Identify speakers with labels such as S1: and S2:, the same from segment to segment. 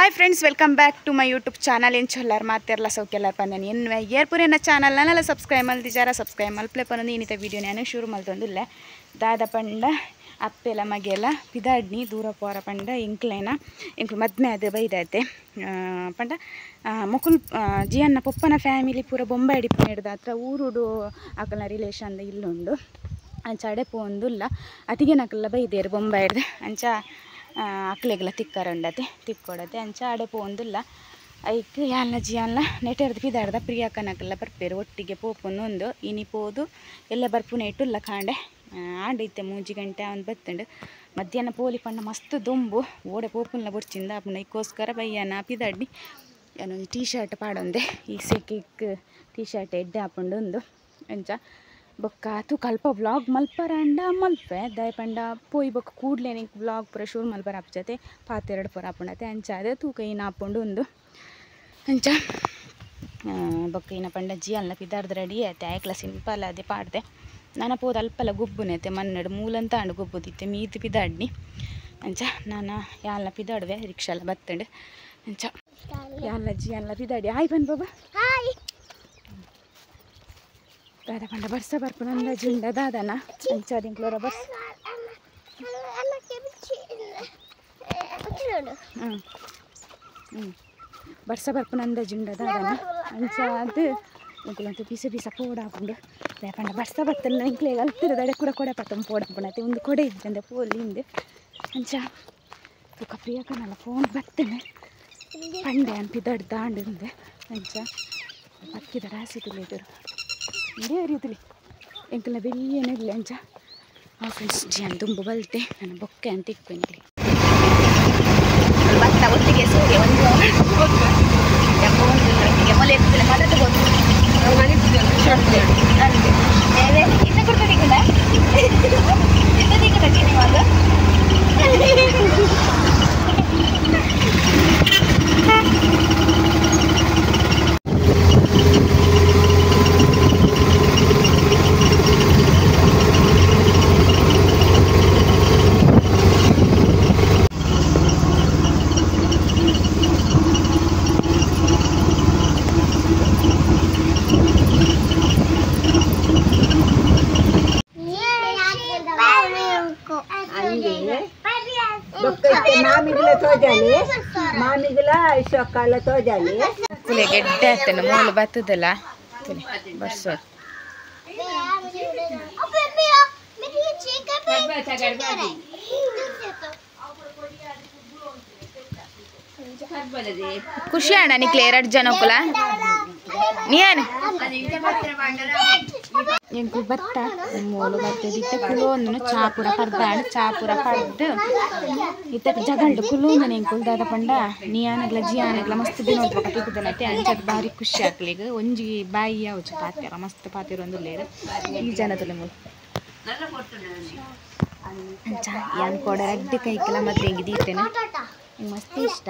S1: Hi friends, welcome back to my YouTube channel. ಏನು ಚೊಲ್ಲಾರ ಮಾತೆಲ್ಲ ಸೌಕೆಲ್ಲಾರ ಪಂದನಿ ಏನು ಏರ್ಪುರೇನ ಚಾನಲ್ ನನ್ನೆಲ್ಲ ಸಬ್ಸ್ಕ್ರೈಬ್ ಮಲ್ದಿಜಾರ ಸಬ್ಸ್ಕ್ರೈಬ್ ಮಲ್ಪ್ಲೆ ಪನ್ನೊಂದು ಇನ್ನಿತ ವೀಡಿಯೋ ನಾನು ಶುರು ಮಲ್ತೊಂದಿಲ್ಲ. ದಾದ ಪಂಡ ಅಪ್ಪೆಲ್ಲ ಮಗೆಲ್ಲ ಪಿದಾಡ್ನಿ ದೂರ ಪೋರ ಪಂಡ ಇಂಕ್ಲೇನ ಇಂಕ್ಲು ಮದ್ಮೆ ಅದು ಬೈದೈತೆ ಪಂಡ ಮೊಕುಲ್ ಜಿಯನ್ನ ಪೊಪ್ಪನ ಫ್ಯಾಮಿಲಿ ಪೂರ ಬೊಂಬೆ ಅಡಿಪ ಹಿಡ್ದ ಹತ್ರ ಊರುಡು ಆಕಲ್ನ ರಿಲೇಷನ್ ಇಲ್ಲುಂಡು ಅಂಚ ಅಡೆ ಪೋಂದುಲ್ಲ ಅತಿಗೆ ನಕಲ್ಲ ಬೈದೇರು ಬೊಂಬೆ ಹಿಡ್ದು ಅಂಚ ಅಕ್ಲೆಗೆಲ್ಲ ತಿಕ್ಕರಂಡತೆ ತಿಕ್ಕೊಡತೆ ಅಂಚ ಆಡೆ ಪೋಂದುಲ್ಲ ಐಕ್ ಯಾಲ್ನ ಜಿಯನ್ಲ ನೆಟೆರ್ದು ಪಿದಾಡ್ದ ಪ್ರಿಯಾಕನಕಲ್ಲ ಬರ್ಪೇರು ಒಟ್ಟಿಗೆ ಪೋಪುನೊಂದು ಇನಿ ಪೋದು ಎಲ್ಲ ಬರ್ಪುನ ಇಟ್ಟುಲ್ಲ ಕಾಂಡೆ ಆಂಡೈತೆ 3 ಗಂಟೆ ಅವ್ನು ಬತ್ತಂಡು ಮಧ್ಯಾಹ್ನ ಪೋಲಿ ಪಂಡ ಮಸ್ತ್ ದೊಂಬು ಓಡೆ ಪೋಪುಲ್ಲ ಬೊರ್ಚಿಂದ ಅಪ್ಪನ ಇಕ್ಕೋಸ್ಕರ ಬಯ್ಯನ ಪಿದಾಡ್ನಿ ಏನು ಟೀ ಶರ್ಟ್ ಪಾಡೊಂದೆ ಈ ಸೆಕೆಕ್ ಟೀ ಶರ್ಟ್ ಎಡ್ಡೆ ಹಾಕೊಂಡು ಒಂದು ಅಂಚ ಬೊಕ್ಕ ತೂಕ ಅಲ್ಪ ವ್ಲಾಗ್ ಮಲ್ಪರಂಡ ಮಲ್ಪೆ ದಾಯ ಪಂಡ ಪೋಯಿ ಬೊಕ್ಕ ಕೂಡ್ಲೆ ನಿಂಗೆ ವ್ಲಾಗ್ ಪೂರ ಶೂರ್ ಮಲ್ಪರ ಹಪ್ಪಜತೆ ಪಾತೆರಡು ಪೂರ ಹಾಪುಂಡತೆ ಅಂಚ ಅದೇ ತೂಕ ಇನ್ನು ಹಾಕೊಂಡು ಒಂದು ಅಂಚ ಬೊಕ್ಕ ಇನ್ನ ಪಂಡ ಜಿಯಲ್ನ ಪಿದಾರ್ದು ರೆಡಿ ಆಯ್ತೆ ಆಯ್ಕಲ ಸಿಂಪಲ್ ಅದೇ ಪಾಡ್ದೆ ನಾನು ಪೋದು ಅಲ್ಪಲ್ಲ ಗೊಬ್ಬುನೈತೆ ಮನ್ನಡು ಮೂಲಂತ ಅಂಡು ಗೊಬ್ಬುದಿತ್ತೆ ಮೀದು ಪಿದಾಡ್ನಿ ಅಂಚ ನಾನು ಯಾಲ್ನ ಪಿದಾಡುವೆ ರಿಕ್ಷಾ ಎಲ್ಲ ಬತ್ತಂಡು ಅಂಚ ಯಾಲ್ನ ಜಿಯಲ್ನ ಪಿದಾಡಿ ಹಾಯ್ ಬನ್ ಬಾಬಾ ಹಾಯ್ ದಾದ ಪಂಡ ಬರ್ಸ ಬರ್ಪುನಂದ ಜುಂಡ ದಾದನ ಅಂಚ ದಿಂಕ್ಲೋರ ಬರ್ಸ ಬರ್ಸ ಬರ್ಪುನಂದ ಜುಂಡ ದಾದನ ಅಂಚ ಅದು ಇಂಕುಲಂತೂ ಪೀಸ ಪೀಸ ಪೋಡ ಹಾಕೊಂಡು ಪಂಡ ಬರ್ಸ ಬರ್ತಲ್ಲ ಇಂಕ್ಲೆಗೆ ಅಲ್ತಿರೋದಡೆ ಕೂಡ ಕೊಡೆ ಪತ್ತೊಂದು ಪೋಡ ಹಾಪುಣತೆ ಒಂದು ಕೊಡೆ ಇದ್ದಂದೆ ಪೋಲಿಂದೆ ಅಂಚ ತೂಕ ಪ್ರಿಯಕನಲ್ಲ ಫೋನ್ ಬರ್ತೇನೆ ಪಂಡೆ ಅನ್ಪಿದಡ್ ದಾಂಡಿಂದೆ ಅಂಚ ಪಕ್ಕಿದ ರಾಸಿ ತುಳಿದರು ಇದೇ ರೀತಿಲಿ ಎಂಕಲ್ನ ಬೆಯ್ಯನಿರಲಿ ಅಂಚ ಆ ಫ್ರೆಂಡ್ಸ್ ಜಿಯನ್ ತುಂಬು ಬಲ್ತೆ ನನ್ನ ಬೊಕ್ಕೆ ಅಂತ ಇಕ್ಕೊಂಡ್ರಿ ಭತ್ತ ಒಟ್ಟಿಗೆ ಸೂರ್ಯ ಒಂದು ಮೊಲೆ ಎತ್ತಿಲ್ಲ ಮದ ತಗೋದು ಇನ್ನು ಕೊಡ್ತದಿಲ್ಲ ಇದ್ದದಿಲ್ಲ ಇವಾಗ
S2: ಮಾಮಿಗಲ ಶೊಕ್ಕಾಲ ತೋಜಾಲಿ
S1: ಕುಲೆ ಗೆಡ್ಡೆ ಆಗ್ತಾನೆ ಮೂಲ ಬತ್ತದಲ್ಲ ಬರ್ಸೋ ಖುಷಿ ಅಣ್ಣ ನಿಕ್ಲೆ 2 ಜನ ಕುಲ ನೀನು ಎಂಕು ಭತ್ತ ಮೂಲು ಬತ್ತದಿತ್ತೆ ಕುಲೋಂದು ಚಾಪುರ ಪರ್ದಾಂಡು ಚಾಪುರ ಪರ್ದು ಇತ್ತ ಜಗಲ್ಡು ಕುಲೋಂದು ಎಂಕುಲ್ ದಾದ ಪಂಡ ನೀಯಾನಗ್ಲ ಜಿಯಾನಗ್ಲ ಮಸ್ತ್ ದಿನೋದ್ಬಕ ತಿಕ್ಕುದನತೆ ಅಂಚದು ಭಾರಿ ಖುಷಿ ಆಗ್ಲಿಗ ಒಂಜಿ ಬಾಯಿ ಯಾವುದು ಪಾತ್ಯರ ಮಸ್ತ್ ಪಾತಿರ ಒಂದು ಲೇರು ಈ ಜನ ತುಲೆ ಮೂಲು ಅಂಚ ಯಾನ್ ಕೊಡ ರಡ್ಡು ಕೈಕೆಲ್ಲ ಮತ್ತೆ ಹೆಂಗೆ ದೀತೇನೆ ಹಿಂಗೆ ಮಸ್ತ್ ಇಷ್ಟ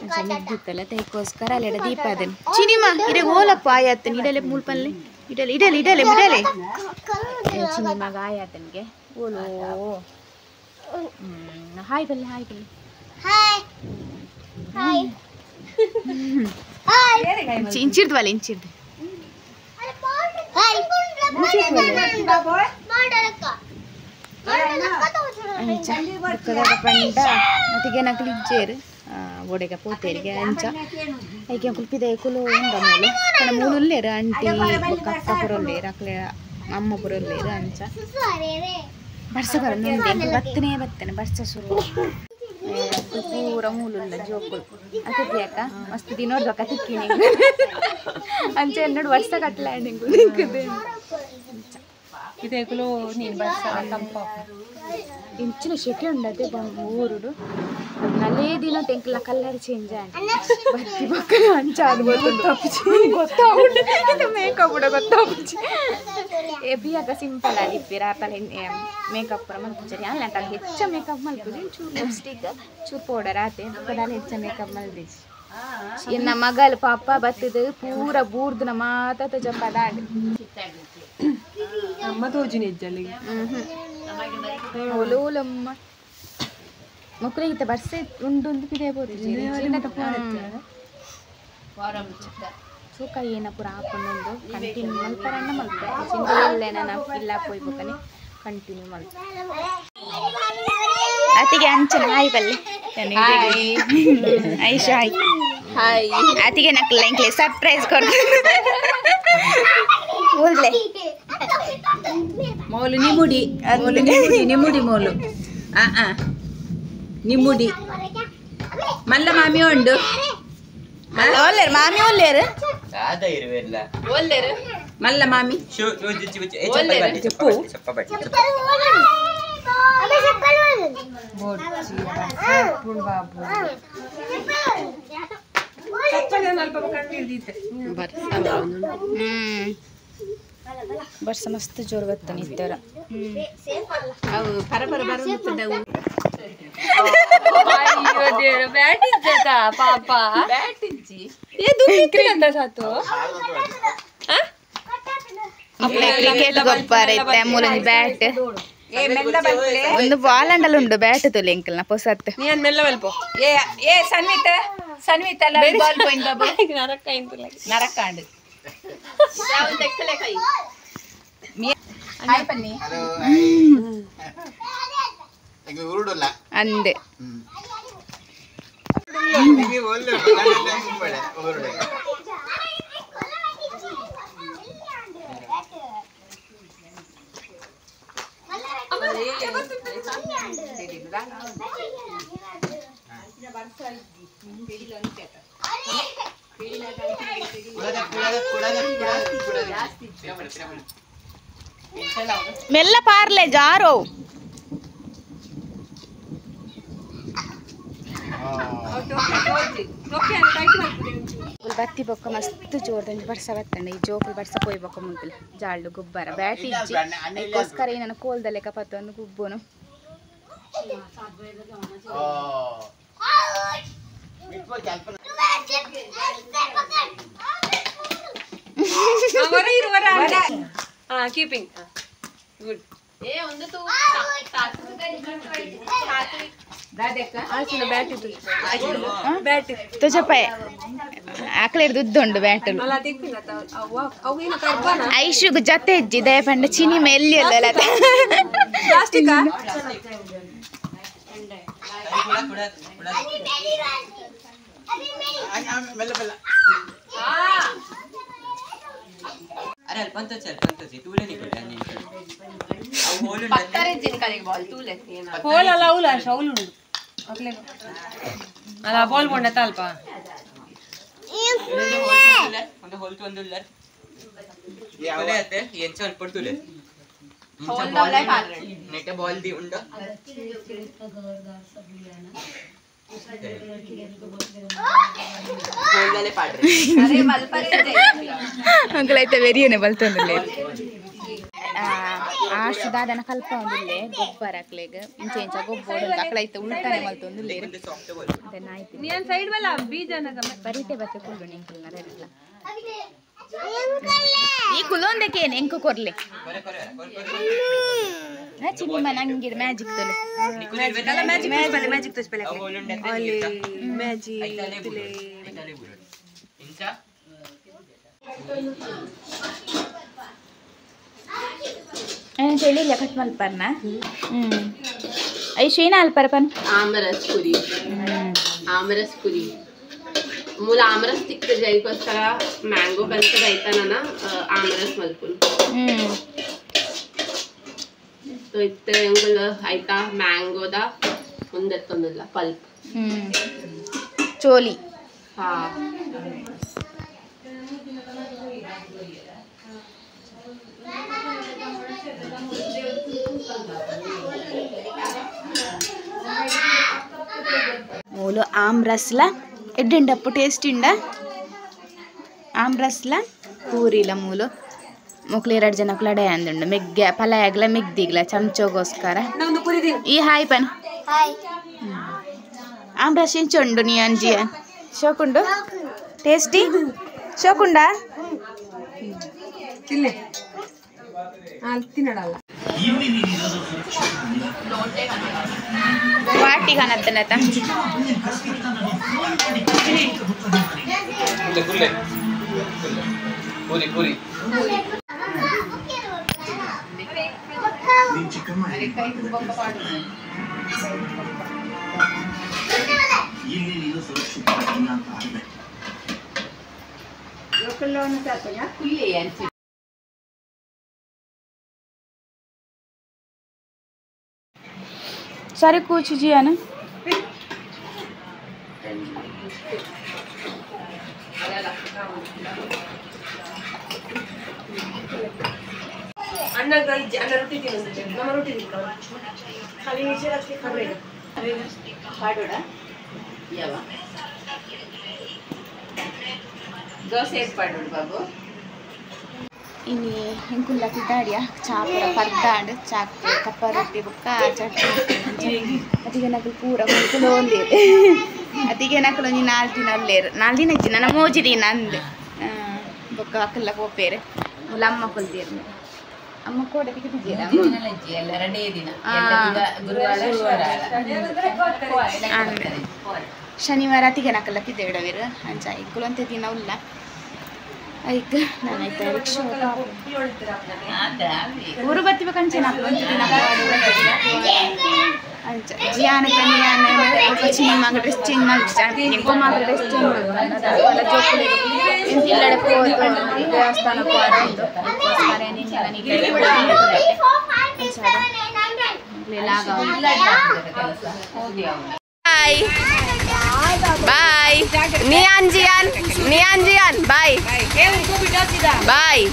S1: ಅಂಚ ಮೆಗ್ದಿತ್ತಲ್ಲ ತೈಕೋಸ್ಕರ ಅಲ್ಲೆಡ ದೀಪ ಅದನ್ನು ಚಿನಿಮ ಇಡೆ ಓಲಪ್ಪ ಆಯತ್ತನ ಇಡಲೆ ಮೂಲ್ಪಲ್ಲೆ ಇಡಲೆ ಇಡಲೆ ಇಡಲೆ ಬಿಡಲೆ ಚಿನಿಮಗ ಆಯತ್ತನಿಗೆ ಓಲು ಹಾಯ್ ಬಲ್ಲೆ ಹಾಯ್ ಬಲ್ಲೆ ಇಂಚಿರ್ದ್ವಲ್ಲ ಇಂಚಿರ್ದು ಅಂಚ ಬುಕ್ಕದಾಗ ಪಂಡ ಮತ್ತಿಗೆ ನಕಲಿ ಇಜ್ಜೇರು ಒಡೆಗ ಪೋತೇರಿಗೆ ಅಂಚ ಐಕೆ ಕುಲ್ಪಿದ ಕುಲು ಉಂಡ ಮೂಲು ಕಣ ಮೂಲುಲ್ಲೇರು ಅಂಟಿ ಬೊಕ್ಕ ಅಕ್ಕ ಪುರೊಲ್ಲೇರು ಅಕ್ಲೆ ಅಮ್ಮ ಪುರೊಲ್ಲೇರು ಅಂಚ ಬರ್ಸ ಬರೋದು ಬತ್ತನೆ ಬರ್ಸ ಶುರು ಪೂರ ಮೂಲುಲ್ಲ ಜೋಕುಲು ಅಕ್ಕಿ ಅಕ್ಕ ಮಸ್ತ್ ದಿನೋಡ್ಬೇಕ ತಿಕ್ಕಿನಿ ಅಂಚ ಎನ್ನೋಡು ವರ್ಷ ಕಟ್ಲಾಡಿಂಗು ನಿಂಕುದು
S2: ಇದೇಕುಲು ನೀನು ಬರ್ಸ ತಂಪ
S1: ಇಂಚಿನ ಶೆಕೆ ಉಂಡತೆ ಊರುಡು ನಲ್ಲೇ ದಿನ ತೆಂಕಲ ಕಲರ್ ಚೇಂಜ್ ಬರ್ತಿ ಬಕ್ಕ ಅಂಚ ಅದು ಗೊತ್ತಾಗ್ಬಿಟ್ಟು ಮೇಕಪ್ ಕೂಡ ಗೊತ್ತಾಗ್ಬಿಟ್ಟು ಎಬಿಯಾಗ ಸಿಂಪಲ್ ಆಗಿರ್ತೀರ ಆತಲೆ ಮೇಕಪ್ ಪೂರ ಮಲ್ಪುಜರಿ ಅಲ್ಲ ಹೆಚ್ಚ ಮೇಕಪ್ ಮಲ್ಪುಜಿ ಚೂರು ಲಿಪ್ಸ್ಟಿಕ್ ಚೂರು ಪೌಡರ್ ಆತೆ ಅದಲ್ಲ ಹೆಚ್ಚ ಮೇಕಪ್ ಮಲ್ದಿಜಿ ಇನ್ನು ಮಗಲು ಪಾಪ ಬತ್ತದು ಪೂರ ಬೂರ್ದು ಮಾತ ಜಪ್ಪದಾಡಿ
S2: ಅಮ್ಮ ತೋಜಿನ ಇಜ್ಜಲ್ಲಿ
S1: ಓಲೋಲಮ್ಮ ಮಕ್ಕಳಿಗೆ ಬರ್ಸೆ ಉಂಡು ಪಿದೆ ಸೂಕ ಏನ ಪೂರ ಹಾಕೊಂಡೊಂದು ಕಂಟಿನ್ಯೂ ಮಲ್ಪರಣ್ಣ ಮಲ್ಪರೆ ಚಿಂತೆಯಲ್ಲೇನ ನಾವು ಇಲ್ಲ ಹೋಗ್ಬೇಕನೆ ಕಂಟಿನ್ಯೂ ಮಲ್ಪರೆ ಅತಿಗೆ ಅಂಚನ ಹಾಯ್ ಬಲ್ಲೆ ಐಶು ಹಾಯ್ ಹಾಯ್ ಅತಿಗೆ ನಕ್ಲ ಇಂಕ್ಲೆ ಸರ್ಪ್ರೈಸ್ ಕೊಡ್ತೀನಿ ಊರ್ಲೆ
S2: ಮೋಲು ನಿಮುಡಿ ನಿಮುಡಿ ಮೋಲು ನಿಮುಡಿ ಮಲ್ಲ ಮಾಮಿ ಉಂಡು
S1: ಒಲ್ಲೇರು ಮಾಮಿ ಒಲ್ಲೇರು
S3: ಒಲ್ಲೇರು
S2: ಮಲ್ಲ ಮಾಮಿ
S3: చెప్పు
S1: ಬರ್ಸ ಮಸ್ತ್ ಜೋರು ಬರ್ತನೆ ಇತ್ತರ
S2: ಅವು ಪರಪರ ಬರುತ್ತದವು
S3: ಪಾಪ
S1: ಕ್ರಿಕೆಟ್ ಗೊಬ್ಬರ ಐತೆ ಮೂಲಂಜಿ ಬ್ಯಾಟ್ ಒಂದು ಬಾಲ್ ಅಂಡಲ್ ಉಂಡು ಬ್ಯಾಟ್ ತೊಲೆ ಎಂಕಲ್ನ ಪೊಸತ್
S2: ನೀನ್ ಮೆಲ್ಲ ಮಲ್ಪೋ ಏ ಸನ್ವಿತ ಎಲ್ಲ ಬಾಲ್ ಪೋಯಿಂಟ್ ಬಾಬು ನರಕಾಂಡು
S1: ಅಂದೆ ಮೆಲ್ಲ ಪಾರ್ಲೆ ಜಾರೋ ಬತ್ತಿ ಬೊಕ್ಕ ಮಸ್ತ್ ಜೋರ್ದಂಜಿ ಬರ್ಸ ಬತ್ತಂಡ ಈ ಜೋಕುಲು ಬರ್ಸ ಪೋಯ್ ಬೊಕ್ಕ ಮುಂಕುಲು ಜಾಳ್ಡು ಗುಬ್ಬರ ಬ್ಯಾಟ್ ಇಜ್ಜಿ ಅದಕ್ಕೋಸ್ಕರ ಈ ನನ್ನ ಕೋಲ್ದಲ್ಲೇ ಕಪತ್ತೊಂದು ಗುಬ್ಬುನು
S2: ಕೀಪಿಂಗ್ ಗುಡ್
S1: तुझ्या पाय आकलेर दुद्दुंडु ಬ್ಯಾಟಲು ಐಶುಗು ಜೊತೆ ಇಜ್ಜಿ ದಯ ಪಂಡ ಚಿನಿ ಮೆಲ್ಲಿ ಅಲ್ಲ
S2: ಪ್ಲಾಸ್ಟಿಕ್
S3: अरे पंत तूले नहीं पड़ता नहीं अब होल
S2: पक्कारे जिनकाले बॉल तूले होल अला उला शौल उंडु अकले अला बॉल बोंडा ताल्पा
S3: ಒಂದು ಹೋಲ್ ಒಂದುಲ್ಲ ಯಾವಲೆ ಅತ್ತೆ ಎಂಚ ಅನ್ಪಡ್ತುಲೆ
S2: ಹೋಲ್ ಡೌಲೈ ಮಾರ್ರೆ
S3: ನೆಟ ಬಾಲ್ ದಿ ಉಂಡ ಹೋಲ್ದಲೆ ಪಾಡ್ರೆ
S2: ಅರೆ ಮಲ್ಪರೆ
S1: ಅಂಕಲೈತೆ ವೆರಿಯನೆ ಬಲ್ತಂದುಲೆ ಆಶು ದಾದನ ಕಲ್ಪ ಒಂದಿಲ್ಲೆ ಗೊಬ್ಬರ ಹಾಕ್ಲೆಗ ಇಂಚೆ ಇಂಚ ಗೊಬ್ಬರ ಉಂಟು ಅಕಲೈತೆ ಉಲ್ಟಾನೆ ಮಲ್ತೊಂದುಲ್ಲೆ ನಾಯ್ತು
S2: ನೀನ್ ಸೈಡ್ ಬಲ್ಲ ಬೀಜನ
S1: ಬರೀತೆ ಬತ್ತೆ ಕುಲ್ಲು ನಿಂಕಲ್ ನರೆಲ್ಲ ಈ ಕುಲೊಂದಕ್ಕೆ ಏನು ಎಂಕು ಕೊರ್ಲೆ ಚಿನ್ನಿ ನಂಗೆ ಮ್ಯಾಜಿಕ್ ತೊಲೆ
S2: ಮ್ಯಾಜಿಕ್ ತೋರಿಸ್ಬಲ್ಲ ಅಲ್ಲಿ ಮ್ಯಾಜಿಕ್ ತಿಲೆ
S3: ಇಂಚ
S1: ಹೇಳಿಲ್ಲ ಕಟ್ ಮಲ್ಪರ್ನ ಐಶು ಏನ ಅಲ್ಪರ್ಪನ್
S4: ಆಮರಸ್ ಪುರಿ ಮೂಲ ಆಮರಸ್ ತಿಕ್ಕ ಜೈಗೋಸ್ಕರ ಮ್ಯಾಂಗೋ ಕಲ್ಸದ ಐತನ ಆಮರಸ್ ಮಲ್ಪುನ್ तो इत्ते ಎಂಗುಲ ಐತಾ ಮ್ಯಾಂಗೋದ ಒಂದೆತ್ತೊಂದಿಲ್ಲ ಪಲ್ಪ್
S1: ಚೋಲಿ
S4: ಹಾ
S1: ಮೂಲು ಆಮ್ರಸ್ಲ ಎಡ್ಡೆಂಡಪ್ಪು ಟೇಸ್ಟ್ ಇಂಡ ಆಮ್ರಸ್ಲ ಪೂರಿಲ ಮೂಲು ಮುಕ್ಳು 2 ಜನ ಕುಲಡೆ ಅಂದುಂಡು ಮೆಗ್ಗೆ ಪಲಾಯಗ್ಲ ಮೆಗ್ದಿಗ್ಲ ಚಮಚಗೋಸ್ಕರ ಈ ಹಾಯ್ ಪನ್ ಆಮ್ರಸ್ ಇಂಚುಂಡು ನೀ ಅಂಜಿ ಶೋಕುಂಡು ಟೇಸ್ಟಿ ಶೋಕುಂಡ
S2: ತಿನ್ನೆ ತಿನ್ನಡಲ್ಲ
S1: वाटी खाना आता
S3: पूरी पूरी
S1: सारे कुछ जी है ना
S2: अन्न रोटी ತಿನ್ನುತ್ತೆ ನಮ್ಮ रोटी ತಿನ್ನುತ್ತಾರೆ खाली नीचे रख के खा रहे
S4: ಪಾಡೋಡ ಯಾವ dosa ಪಾಡೋಡು Babu
S1: ini hengkulla tidadia chapura pardad chak kappa rotti bukka chutney adige nakul pura hengkulo onde adige nakul ni 4 dina alleru 4 dina ichina na moji dina ande bukka akalla popere mulamma koldirne amma koda piki tijera
S4: ದಿನ ಲಜ್ಜಿ ಎಲ್ಲ ಎರಡೇ ದಿನ ಎಲ್ಲ ಗುರುವಾರ ಶುಕ್ರವಾರ
S1: ಶನಿವಾರ ಅತಿಗೆ nakalla tidedaviru anja ikkulante dina ulla ಐಕ ನಾನು ಐತ ರಿಕ್ಷಾ ಊರು ಬತ್ತಿ ಕಂಚೆ ನಾನು ದಿನ ಅಂಚ ಜಿಯಾನ ಕನಿಯಾನ ಪಚಿನಿ ಮಗ ಡ್ರೆಸ್ ಚೇಂಜ್ ಮಾಡಿ ನಿಂಗೋ ಮಗ ಡ್ರೆಸ್ ಚೇಂಜ್ ಮಾಡಿ ಜೋಕುಲೆ ಇಂತಿಲ್ಲಡೆ ಹೋದು ದೇವಸ್ಥಾನ ಹೋದು ಅದಕ್ಕೋಸ್ಕರ ನಿನ್ನೆ Bye. Bye. Nian Jian. Bye. Bye.